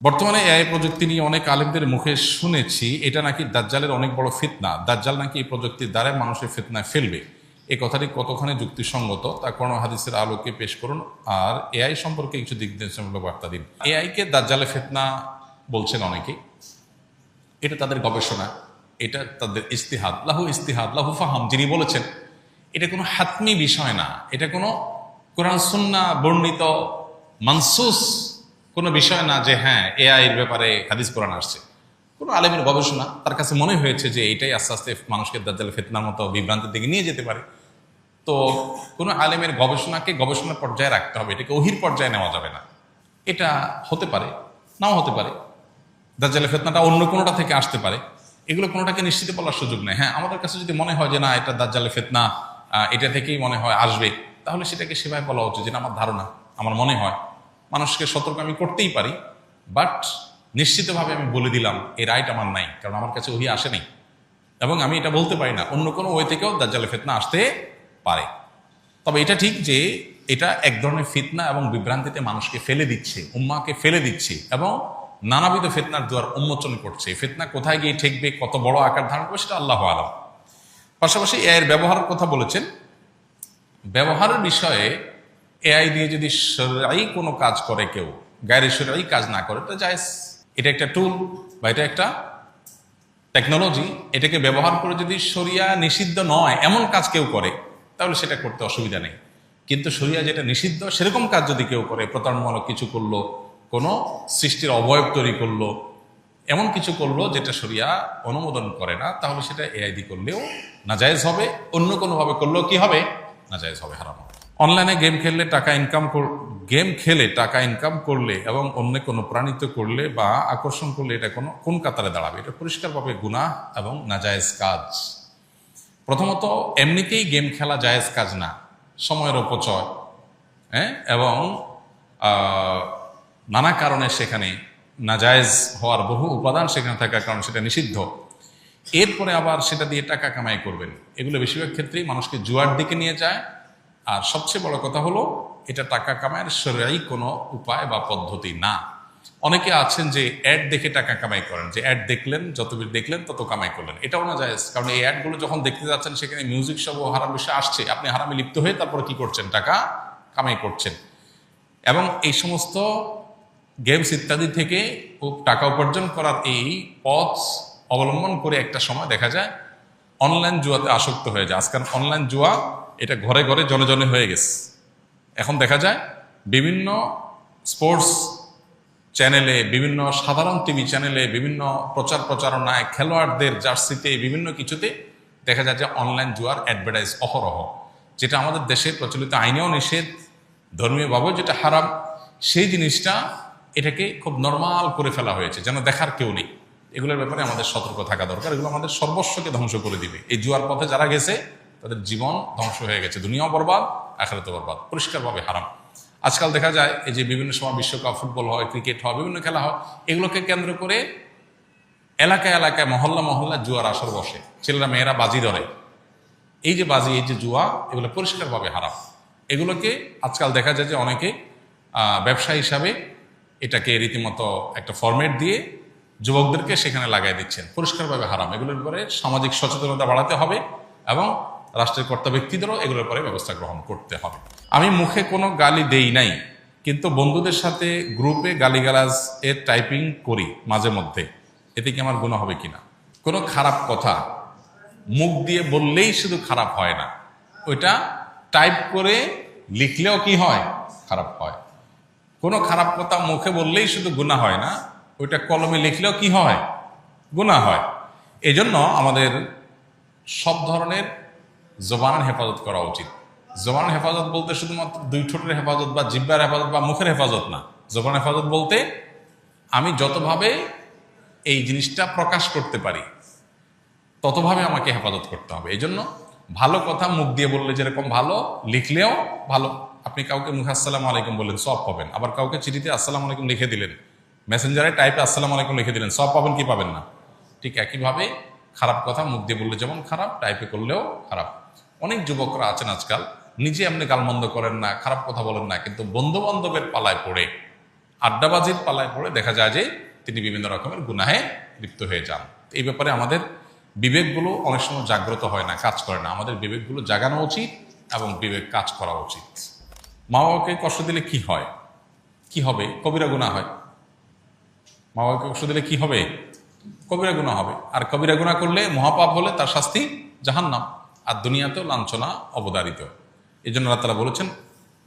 বর্তমানে এআই প্রযুক্তি নিয়ে অনেক আলেমদের মুখে শুনেছি এটা নাকি দাজ্জালের অনেক বড় ফিতনা। দাজ্জাল নাকি এই প্রযুক্তির দ্বারা মানুষের ফিতনায় ফেলবে। এই কথাটি কতখানি যুক্তিসঙ্গত তা কোরআন হাদিসের আলোকে পেশ করুন, আর এআই সম্পর্কে কিছু দিক নির্দেশনামূলক বার্তা দিন। এআই কে দাজ্জালের ফিতনা বলছেন অনেকেই। এটা তাদের গবেষণা, এটা তাদের ইস্তিহাদ, লাহু ইস্তিহাদ লাহু ফাহাম। যিনি বলেছেন এটা কোনো হাতমি বিষয় না, এটা কোনো কোরআন সুন্নাহ বর্ণিত মানসুস কোনো বিষয় না যে হ্যাঁ এআই এর ব্যাপারে হাদিস কোরআন আসছে। কোনো আলেমের গবেষণা, তার কাছে মনে হয়েছে যে এটাই আস্তে আস্তে মানুষকে দাজ্জালের ফিতনার মতো বিভ্রান্তির দিকে নিয়ে যেতে পারে। তো কোনো আলেমের গবেষণাকে গবেষণার পর্যায়ে রাখতে হবে, এটাকে ওহির পর্যায়ে নেওয়া যাবে না। এটা হতে পারে, নাও হতে পারে, দাজ্জালের ফিতনাটা অন্য কোনোটা থেকে আসতে পারে। এগুলো কোনোটাকে নিশ্চিত বলার সুযোগ নেই। হ্যাঁ, আমাদের কাছে যদি মনে হয় যে না এটা দাজ্জালের ফিতনা, এটা থেকেই মনে হয় আসবে, তাহলে সেটাকে সেভাবে বলা উচিত, যেটা আমার ধারণা, আমার মনে হয়। মানুষকে সতর্ক আমি করতেই পারি, বাট নিশ্চিতভাবে আমি বলে দিলাম এই রাইট আমার নাই, কারণ আমার কাছে ওহি আসে নাই, এবং আমি এটা বলতে পারি না অন্য কোনো ওয়ে থেকেও দাজ্জালের ফিতনা আসতে পারে। তবে এটা ঠিক যে এটা এক ধরনের ফিতনা এবং বিভ্রান্তিতে মানুষকে ফেলে দিচ্ছে, উম্মাকে ফেলে দিচ্ছে, এবং নানাবিধ ফিতনার দুয়ার উন্মোচন করছে। ফিতনা কোথায় গিয়ে ঠেকবে, কত বড় আকার ধারণ করবে, সেটা আল্লাহু আলাম। পাশাপাশি এর ব্যবহারের কথা বলেছেন। ব্যবহারের বিষয়ে এআই দিয়ে যদি শরঈ কোনো কাজ করে কেউ, গায়রে শরঈ কাজ না করে, তো জায়েজ। এটা একটা টুল বা এটা একটা টেকনোলজি, এটাকে ব্যবহার করে যদি শরিয়া নিষিদ্ধ নয় এমন কাজ কেউ করে, তাহলে সেটা করতে অসুবিধা নেই। কিন্তু শরিয়া যেটা নিষিদ্ধ সেরকম কাজ যদি কেউ করে, প্রতারণামূলক কিছু করলো, কোনো সৃষ্টির অবয়ব তৈরি করলো, এমন কিছু করলো যেটা শরিয়া অনুমোদন করে না, তাহলে সেটা এআই দিয়ে করলেও নাজায়েজ হবে, অন্য কোনোভাবে করলেও কি হবে, নাজায়েজ হবে, হারাম হবে। অনলাইনে গেম খেললে গেম খেলে টাকা ইনকাম করলে এবং অন্য কোনো প্রাণিত করলে বা আকর্ষণ করলে এটা কোন কাতারে দাঁড়াবে? এটা পরিষ্কারভাবে গুনাহ এবং নাজায়েজ কাজ। প্রথমত এমনিতেই গেম খেলা জায়েজ কাজ না, সময়ের অপচয়, হ্যাঁ, এবং নানা কারণে সেখানে নাজায়েজ হওয়ার বহু উপাদান সেখানে থাকার কারণে সেটা নিষিদ্ধ। এরপরে আবার সেটা দিয়ে টাকা কামাই করবেন, এগুলো বেশিরভাগ ক্ষেত্রেই মানুষকে জুয়ার দিকে নিয়ে যায়। আর সবচেয়ে বড় কথা হলো এটা টাকা কামাইয়ের শরঈ কোনো উপায় বা পদ্ধতি না। অনেকে আছেন যে অ্যাড দেখে টাকা কামাই করেন, যে অ্যাড দেখলেন, যত বেশি দেখলেন তত কামাই করলেন। এটাও না জায়েজ, কারণ এই অ্যাডগুলো যখন দেখতে যাচ্ছেন সেখানে মিউজিক সহ হারাম বিষয় আসছে, আপনি হারামে লিপ্ত হয়ে তারপরে কি করছেন, টাকা কামাই করছেন। এবং এই সমস্ত গেমস ইত্যাদি থেকে টাকা উপার্জন করার এই পথ অবলম্বন করে একটা সময় দেখা যায় অনলাইন জুয়াতে আসক্ত হয়ে যায়। আজকাল অনলাইন জুয়া এটা ঘরে ঘরে জনে জনে হয়ে গেছে। এখন দেখা যায় বিভিন্ন স্পোর্টস চ্যানেলে, বিভিন্ন সাধারণ টিভি চ্যানেলে, বিভিন্ন প্রচারণায়, খেলোয়াড়দের জার্সিতে, বিভিন্ন কিছুতে দেখা যায় যে অনলাইন জুয়ার অ্যাডভার্টাইজ অহরহ, যেটা আমাদের দেশে প্রচলিত আইনেও নিষেধ, ধর্মীয়ভাবেও যেটা হারাম। সেই জিনিসটা এটাকে খুব নর্মাল করে ফেলা হয়েছে, যেন দেখার কেউ নেই। এগুলোর ব্যাপারে আমাদের সতর্ক থাকা দরকার। এগুলো আমাদের সর্বস্বকে ধ্বংস করে দিবে। এই জুয়ার পথে যারা গেছে তাদের জীবন ধ্বংস হয়ে গেছে, দুনিয়াও বরবাদ, আখিরাতও বরবাদ, পরিষ্কারভাবে হারাম। আজকাল দেখা যায় এই যে বিভিন্ন সময় বিশ্বকাপ, ফুটবল হয়, ক্রিকেট হয়, বিভিন্ন খেলা হয়, এগুলোকে কেন্দ্র করে এলাকায় এলাকায়, মহল্লা মহল্লা জুয়ার আসর বসে, ছেলেরা মেয়েরা বাজি ধরে। এই যে বাজি, এই যে জুয়া, এগুলো পরিষ্কারভাবে হারাম। এগুলোকে আজকাল দেখা যায় যে অনেকে ব্যবসা হিসাবে এটাকে রীতিমতো একটা ফরম্যাট দিয়ে যুবকদেরকে সেখানে লাগাই দিচ্ছেন, পরিষ্কারভাবে হারাম। এগুলোর ব্যাপারে সামাজিক সচেতনতা বাড়াতে হবে এবং রাষ্ট্রের কর্তা ব্যক্তিদেরও এগুলোর পরে ব্যবস্থা গ্রহণ করতে হবে। আমি মুখে কোনো গালি দেই নাই, কিন্তু বন্ধুদের সাথে গ্রুপে গালিগালাজ এর টাইপিং করি মাঝে মধ্যে, এতে কি আমার গুনাহ হবে কিনা? কোনো খারাপ কথা মুখ দিয়ে বললেই শুধু খারাপ হয় না, ওইটা টাইপ করে লিখলেও কি হয়, খারাপ হয়। কোনো খারাপ কথা মুখে বললেই শুধু গুনাহ হয় না, ওইটা কলমে লিখলেও কি হয়, গুনাহ হয়। এজন্য আমাদের সব ধরনের জবানের হেফাজত করা উচিত। জবানের হেফাজত বলতে শুধুমাত্র দুই ঠোঁটের হেফাজত বা জিহ্বার হেফাজত বা মুখের হেফাজত না। জবানের হেফাজত বলতে আমি যতভাবে এই জিনিসটা প্রকাশ করতে পারি ততভাবে আমাকে হেফাজত করতে হবে। এই জন্য ভালো কথা মুখ দিয়ে বললে যেরকম ভালো, লিখলেও ভালো। আপনি কাউকে মুখে আসসালামু আলাইকুম বললেন, সব পাবেন। আবার কাউকে চিঠিতে আসসালামু আলাইকুম লিখে দিলেন, মেসেঞ্জারে টাইপে আসসালামু আলাইকুম লিখে দিলেন, সব পাবেন কি পাবেন না? ঠিক একইভাবে খারাপ কথা মুখ দিয়ে বললে যেমন খারাপ, টাইপে করলেও খারাপ। অনেক যুবকরা আছেন আজকাল নিজে এমনি গালমন্দ করেন না, খারাপ কথা বলেন না, কিন্তু বন্ধু বান্ধবের পালায় পড়ে আড্ডাবাজির পালায় পড়ে দেখা যায় যে তিনি বিভিন্ন রকমের গুনাহে লিপ্ত হয়ে যান। এই ব্যাপারে আমাদের বিবেকগুলো অনেক সময় জাগ্রত হয় না, কাজ করে না। আমাদের বিবেকগুলো জাগানো উচিত এবং বিবেক কাজ করা উচিত। মা বাবাকে কষ্ট দিলে কি হয়, কি হবে? কবিরা গুনাহ হয়। মা বাবাকে কষ্ট দিলে কি হবে? কবিরা গুনাহ হবে। আর কবিরা গুনাহ করলে, মহাপাপ হলে তার শাস্তি জাহান্নাম, আর দুনিয়াতেও লাঞ্ছনা অবধারিত। এই জন্য আল্লাহ তাআলা বলেছেন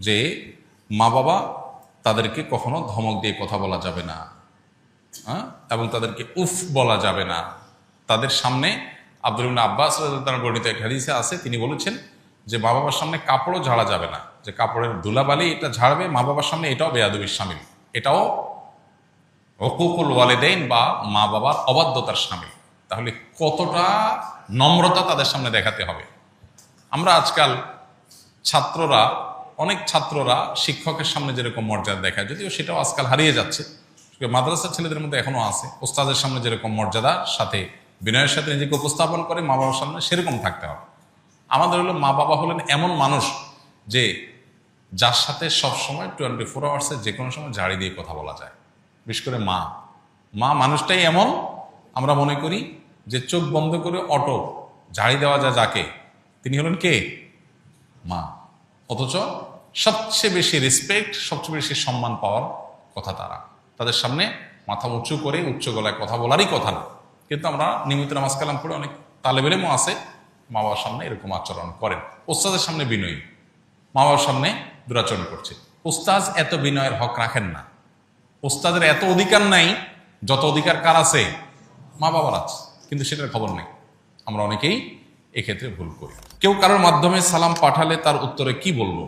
যে মা বাবা তাদেরকে কখনো ধমক দিয়ে কথা বলা যাবে না, এবং তাদেরকে উফ বলা যাবে না। তাদের সামনে আব্দুল ইবনে আব্বাস রাদিয়াল্লাহু তাআলা বর্ণিত এক হাদিসে আছে, তিনি বলেছেন যে মা বাবার সামনে কাপড়ও ঝাড়া যাবে না, যে কাপড়ের ধুলাবালি এটা ঝাড়বে মা বাবার সামনে, এটাও বেয়াদবির শামিল, এটাও হুকুকুল ওয়ালিদাইন বা মা বাবার অবাধ্যতার শামিল। তাহলে কতটা নম্রতা তাদের সামনে দেখাতে হবে। আমরা আজকাল ছাত্ররা, অনেক ছাত্ররা শিক্ষকের সামনে যেরকম মর্যাদা দেখায়, যদিও সেটাও আজকাল হারিয়ে যাচ্ছে, মাদ্রাসার ছেলেদের মধ্যে এখনো আছে, ওস্তাদের সামনে যেরকম মর্যাদার সাথে বিনয়ের সাথে নিজেকে উপস্থাপন করে মা বাবার সামনে সেরকম থাকতে হবে। আমাদের হলো মা বাবা হলেন এমন মানুষ যে যার সাথে সবসময় 24 আওয়ার্সে যে কোনো সময় ঝাড়ি দিয়ে কথা বলা যায়। বিশেষ করে মা মানুষটাই এমন, আমরা মনে করি যে চোখ বন্ধ করে অটো ঝাড়ি দেওয়া যায় যাকে, তিনি হলেন কে? মা। অথচ সবচেয়ে বেশি রেসপেক্ট, সবচেয়ে বেশি সম্মান পাওয়ার কথা তারা। তাদের সামনে মাথা উঁচু করে উচ্চ গলায় কথা বলারই কথা না, কিন্তু আমরা নিয়মিত নামাজ কালাম পড়ে অনেক তালেব ইলমও আছে মা বাবার সামনে এরকম আচরণ করেন। ওস্তাদের সামনে বিনয়ী, মা বাবার সামনে দুরাচরণ করছে। ওস্তাদ এত বিনয়ের হক রাখেন না, ওস্তাদের এত অধিকার নাই যত অধিকার কার আছে? মা বাবার আছে, কিন্তু সেটার খবর নেই। আমরা অনেকেই এক্ষেত্রে ভুল করি। কেউ কারোর মাধ্যমে সালাম পাঠালে তার উত্তরে কি বলবো?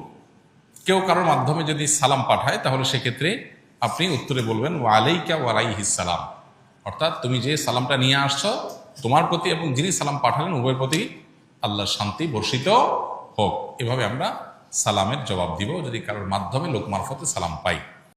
কেউ কারোর মাধ্যমে যদি সালাম পাঠায় তাহলে সেক্ষেত্রে আপনি উত্তরে বলবেন ওয়া আলাইকা ওয়া আলাইহিস সালাম, অর্থাৎ তুমি যে সালামটা নিয়ে আসছো তোমার প্রতি এবং যিনি সালাম পাঠালেন উভয়ের প্রতি আল্লাহর শান্তি বর্ষিত হোক। এভাবে আমরা সালামের জবাব দিব যদি কারোর মাধ্যমে লোক মারফতে সালাম পাই।